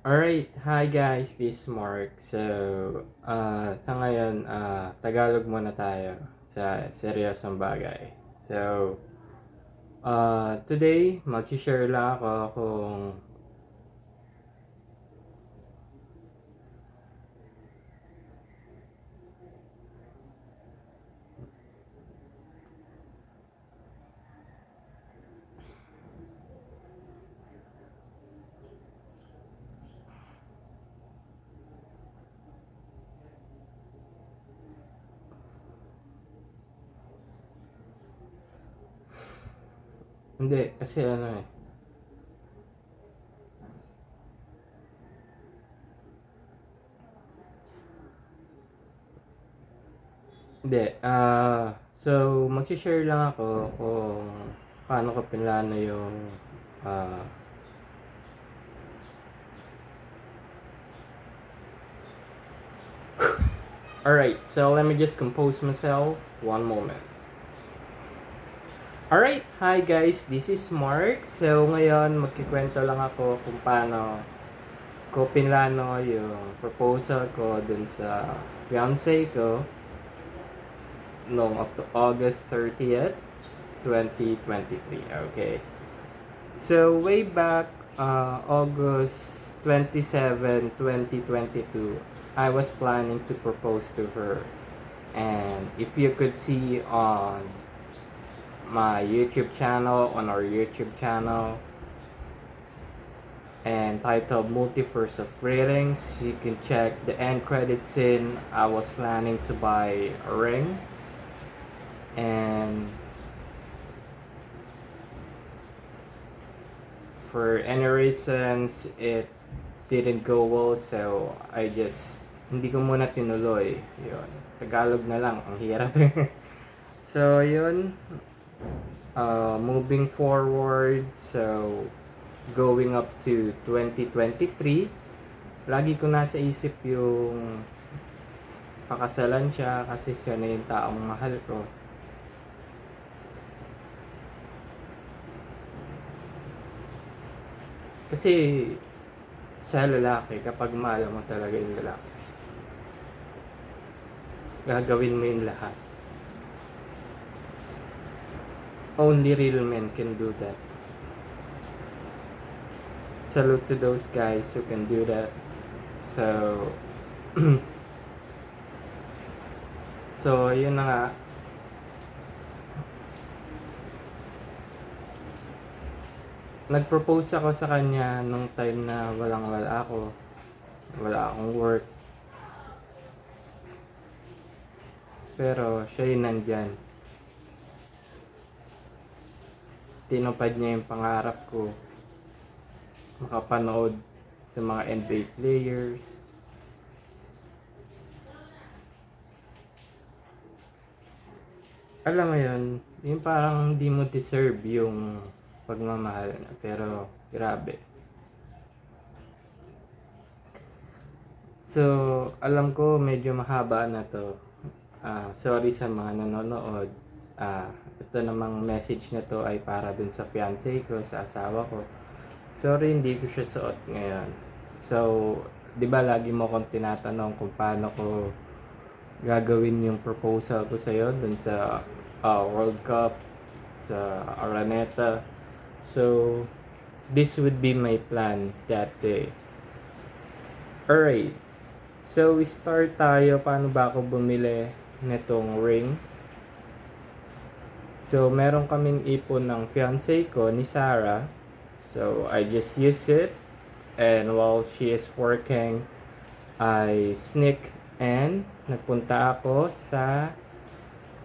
Alright, hi guys, this is Mark. So, sa ngayon, Tagalog muna tayo sa seryosong bagay. So, today, mag-share lang ako kung hindi, kasi hindi, so, mag-share lang ako kung paano ko pinlano yung, ah, alright, so let me just compose myself. One moment. Alright, hi guys, this is Mark. So ngayon magkikwento lang ako kung paano ko pinlano yung proposal ko dun sa fiancé ko noong August 30th, 2023. Okay. So way back August 27, 2022, I was planning to propose to her. And if you could see on my YouTube channel, on our YouTube channel, and titled Multiverse of Greetings, you can check the end credit scene. I was planning to buy a ring, and for any reasons it didn't go well, so I just hindi ko muna tinuloy. Yun, Tagalog na lang, ang hirap. So yun, moving forward, so going up to 2023, lagi ko nasa isip yung pakasalan siya kasi siya na yung taong mahal ko. Kasi sa lalaki, kapag mahal mo talaga yung lalaki, gagawin mo yung lahat. Only real men can do that. Salute to those guys who can do that. So, so yun na nga. Nag-propose ako sa kanya nung time na wala ako. Wala akong work. Pero siya yung nandyan. Tinupad niya yung pangarap ko. Makapanood sa mga NBA players. Alam mo yun, yung parang hindi mo deserve yung pagmamahal na, pero grabe. So, alam ko medyo mahaba na to. Sorry sa mga nanonood. Ito namang message na to ay para dun sa fiancé ko, sa asawa ko. Sorry, hindi ko siya suot ngayon. So, di ba lagi mo akong tinatanong kung paano ko gagawin yung proposal ko sa'yo dun sa World Cup, sa Araneta. So, this would be my plan that day. Alright. So, we start tayo. Paano ba ako bumili nitong ring? So, meron kaming ipon ng fiancé ko ni Sarah. So, I just use it. And while she is working, I sneak and nagpunta ako sa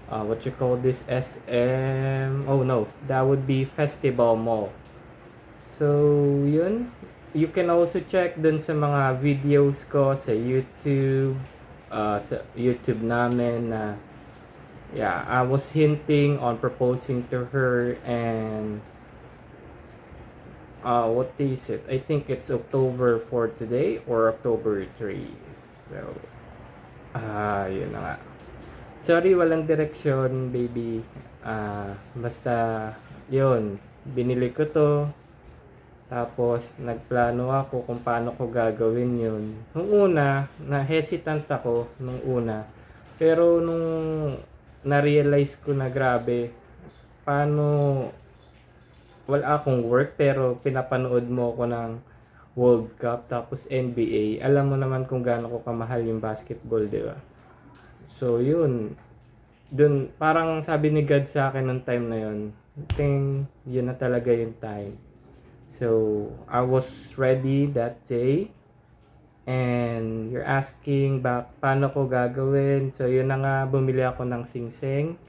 what you call this, SM, oh no, that would be Festival Mall. So yun, you can also check dun sa mga videos ko sa YouTube namin na yeah, I was hinting on proposing to her. And what day is it? I think it's October 4 today or October 3. So yun na nga. Sorry, walang direksyon, baby. Basta, yun. Binili ko to. Tapos nagplano ako kung paano ko gagawin yun. Nung una, na-hesitant ako nung una. Pero nung na-realize ko na grabe, paano wala akong work pero pinapanood mo ako ng World Cup tapos NBA. Alam mo naman kung gaano ko kamahal yung basketball, di ba? So yun, dun parang sabi ni God sa akin nung time na yun, ting yun na talaga yung time. So I was ready that day. And you're asking paano ko gagawin. So yun na nga, bumili ako ng singsing.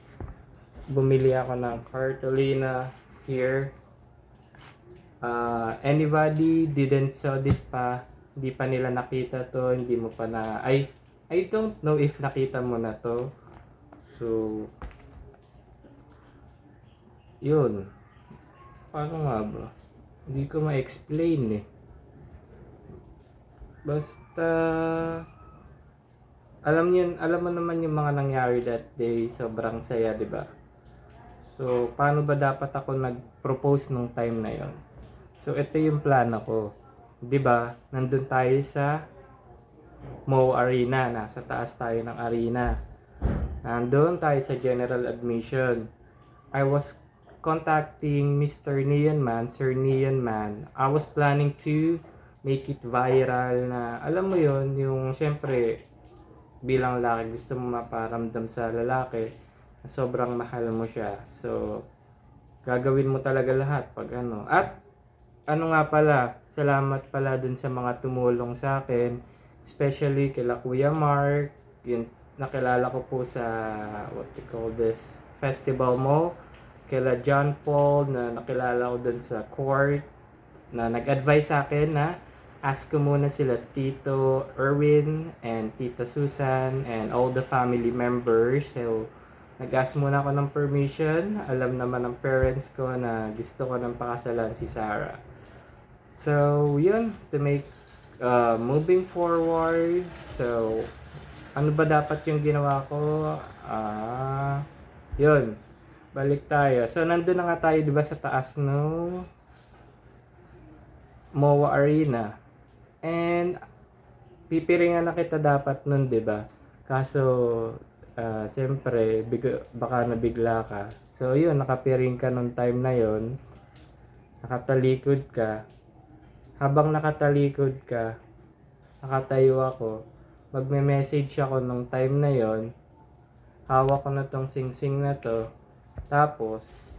Bumili ako ng cartolina here. Anybody didn't saw this pa, hindi pa nila nakita to, hindi mo pa na, I don't know if nakita mo na to. So, yun. Paano nga ba? Hindi ko ma-explain eh. Basta, alam mo naman yung mga nangyari that day, sobrang saya, di ba? So, paano ba dapat ako nag-propose nung time na yon? So, ito yung plano ko. 'Di ba? Nandun tayo sa Mo Arena, nasa taas tayo ng arena. Nandun tayo sa general admission. I was contacting Mr. Neon Man, Sir Neon Man. I was planning to make it viral na, alam mo yon, yung syempre bilang lalaki gusto mo maparamdam sa lalaki na sobrang mahal mo siya. So, gagawin mo talaga lahat pag ano. At ano nga pala, salamat pala dun sa mga tumulong sa akin, especially kila Kuya Mark, yun, nakilala ko po sa, what we call this, festival mo, kila John Paul, na nakilala ko dun sa court, na nag-advise sa akin na ask ko muna sila Tito Erwin and Tita Susan and all the family members. So, nag-ask muna ako ng permission. Alam naman ng parents ko na gusto ko ng pakasalan si Sarah. So, yun, to make moving forward. So, ano ba dapat yung ginawa ko? Yun, balik tayo. So, nandun na nga tayo, di ba, sa taas no MOA Arena. And, pipiringan na kita dapat nun, di ba? Kaso, siyempre, baka nabigla ka. So, yun, nakapiring ka nung time na yun. Nakatalikod ka. Habang nakatalikod ka, nakatayo ako, magme-message ako nung time na yon. Hawak ko na tong singsing na to. Tapos,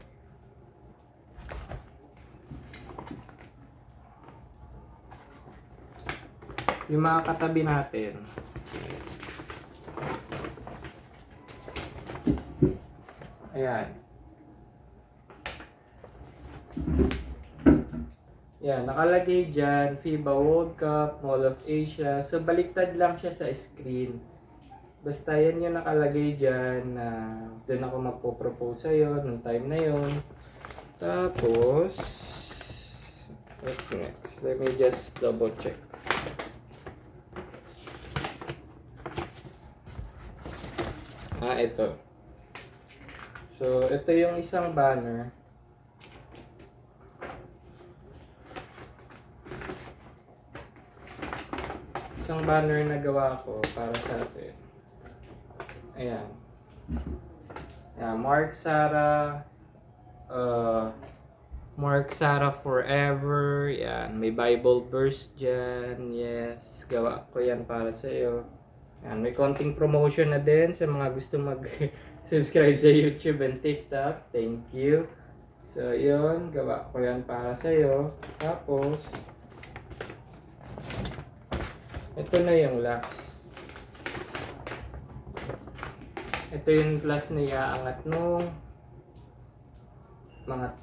yung mga katabi natin, ayan. Yan, nakalagay dyan, FIBA World Cup, Mall of Asia. So, baliktad lang siya sa screen. Basta yan yung nakalagay dyan na doon ako magpo-propose sa'yo nung time na yon. Tapos, what's next? Let me just double check. Ito. So, ito yung isang banner. Isang banner na gawa ko para sa atin. Ayan. Ayan, Mark Sarah forever. Yan, may Bible verse dyan. Yes, gawa ko yan para sa iyo. Yan, may konting promotion na din sa mga gusto mag-subscribe sa YouTube and TikTok. Thank you. So, yun, gawa ko yan para sa iyo. Tapos, ito na yung last. Ito yung last na iaangat nung mga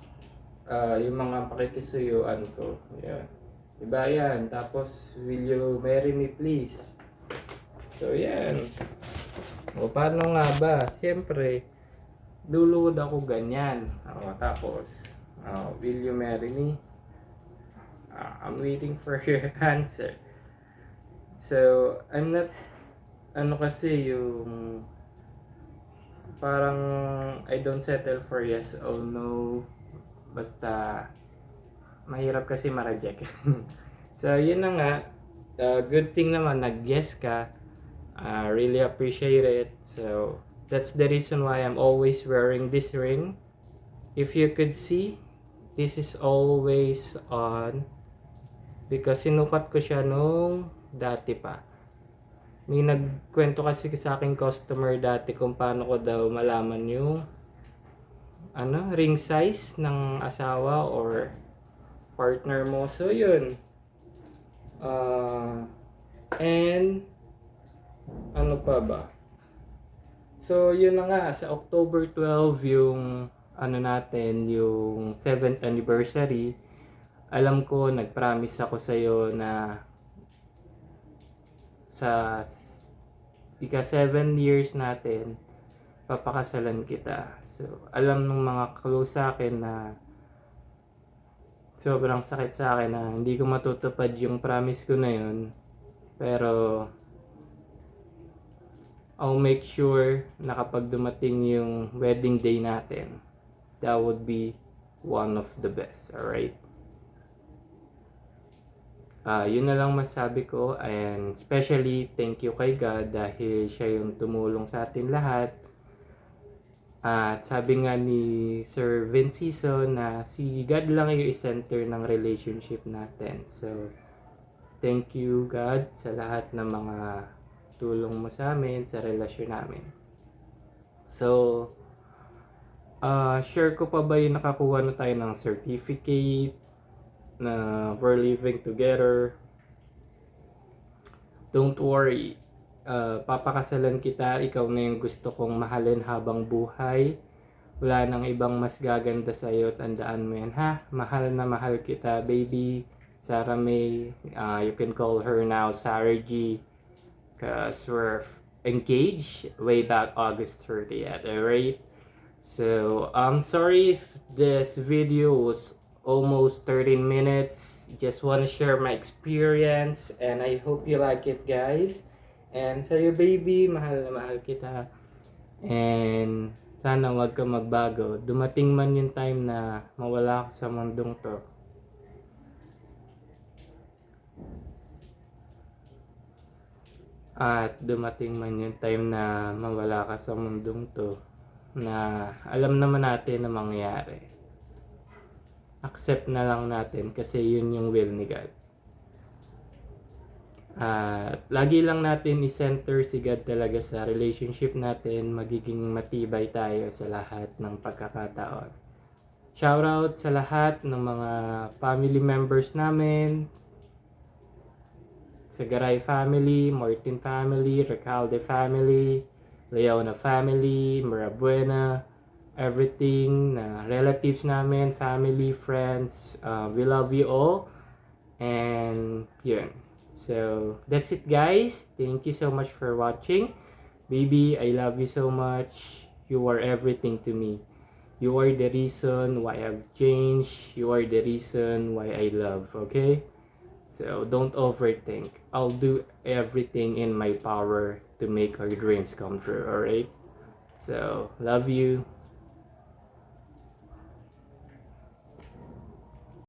yung mga pakikisuyuan ko. Yan. Diba yan? Tapos, will you marry me please? So, yan. O, paano nga ba? Siyempre, luluhod ako ganyan. O, tapos, will you marry me? I'm waiting for your answer. So, I'm not, kasi yung, parang, I don't settle for yes or no. Basta, mahirap kasi ma-reject. So, yun na nga. Good thing naman, nag-guess ka. Really appreciate it. So, that's the reason why I'm always wearing this ring. If you could see, this is always on because sinukat ko siya nung dati pa. May nagkwento kasi sa aking customer dati kung paano ko daw malaman yung ring size ng asawa or partner mo. So yun. And ano pa ba? So yun na nga, sa October 12 yung natin, yung 7th anniversary. Alam ko, nag-promise ako sa iyo na sa ika 7 years natin, papakasalan kita. So, alam ng mga close sa akin na sobrang sakit sa akin na hindi ko matutupad yung promise ko na yun. Pero, I'll make sure na kapag dumating yung wedding day natin, that would be one of the best, alright? Yun na lang masabi ko, and especially thank you kay God dahil siya yung tumulong sa atin lahat. At sabi nga ni Sir Vinciso na si God lang yung center ng relationship natin. So, thank you God sa lahat ng mga tulong mo sa amin, sa relasyon namin. So, share ko pa ba yung nakakuha na tayo ng certificate na we're living together? Don't worry, papakasalan kita, ikaw na yung gusto kong mahalin habang buhay. Wala nang ibang mas gaganda sa'yo, tandaan mo yan ha. Mahal na mahal kita, baby. Sarah May, you can call her now Sarah G, cause we're engaged way back August 30th, alright? So, I'm sorry if this video was almost 13 minutes. Just want to share my experience and I hope you like it, guys. And sa'yo, baby, mahal na mahal kita. And sana wag ka magbago. Dumating man yung time na mawala ka sa mundong to. At dumating man yung time na mawala ka sa mundong to, na alam naman natin na mangyayari. Accept na lang natin kasi yun yung will ni God. Lagi lang natin i-center si God talaga sa relationship natin, magiging matibay tayo sa lahat ng pagkakataon. Shoutout sa lahat ng mga family members namin, sa Garay family, Martin family, Recalde family, Leona family, Marabuena, everything na relatives namin, family, friends, we love you all. And yun. So, that's it guys. Thank you so much for watching. Baby, I love you so much. You are everything to me. You are the reason why I've changed. You are the reason why I love, okay? So, don't overthink. I'll do everything in my power to make our dreams come true, alright? So, love you.